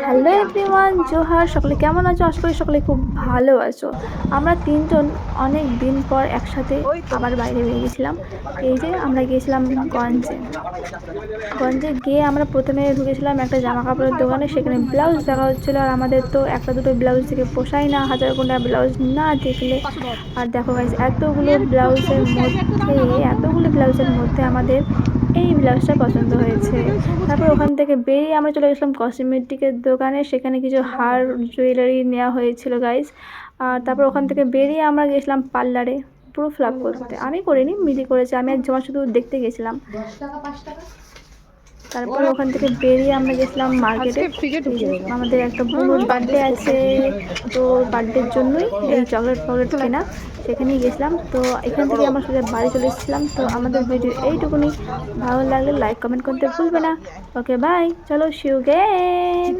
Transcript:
Hello everyone, Johar. সকলে কেমন আছো? আশা করি সকলে খুব ভালো আছো। আমরা তিনজন অনেক দিন পর একসাথে আবার বাইরে বেরিয়ে গেছিলাম। এই যে আমরা গিয়েছিলাম গঞ্জে। গঞ্জে গিয়ে আমরা প্রথমে ঢুকেছিলাম একটা জামা কাপড়ের দোকানে। সেখানে ব্লাউজ দেখা হচ্ছিলো, আর আমাদের তো একটা দুটো ব্লাউজ থেকে পোষায় না, হাজার কোনটা ব্লাউজ না দেখলে। আর দেখো গাইস, এতগুলো ব্লাউজের মধ্যে আমাদের এই ব্লাউজটা পছন্দ হয়েছে। তারপর ওখান থেকে বেরিয়ে আমরা চলে গেছিলাম কসমেটিকের দোকানে। সেখানে কিছু হার জুয়েলারি নেওয়া হয়েছিল গাইস। আর তারপর ওখান থেকে বেরিয়ে আমরা গেছিলাম পার্লারে পুরো ফ্লাপ করতে। আমি করিনি, মিলি করেছে, আমি একজন শুধু দেখতে গেছিলাম। তারপর ওখান থেকে বেরিয়ে আমরা গেছিলাম মার্কেটে। এই যে আমাদের একটা বোনের বার্থডে আছে, তো বার্থডের জন্যই এই চকলেট ফকলেট কেনা, সেখানেই গেছিলাম। তো এখান থেকে আমরা সোজা বাড়ি চলে এসেছিলাম। তো আমাদের ভিডিও এইটুকুনি। ভালো লাগলে লাইক কমেন্ট করতে ভুলবে না। ওকে বাই, চলো, সিউ গেন।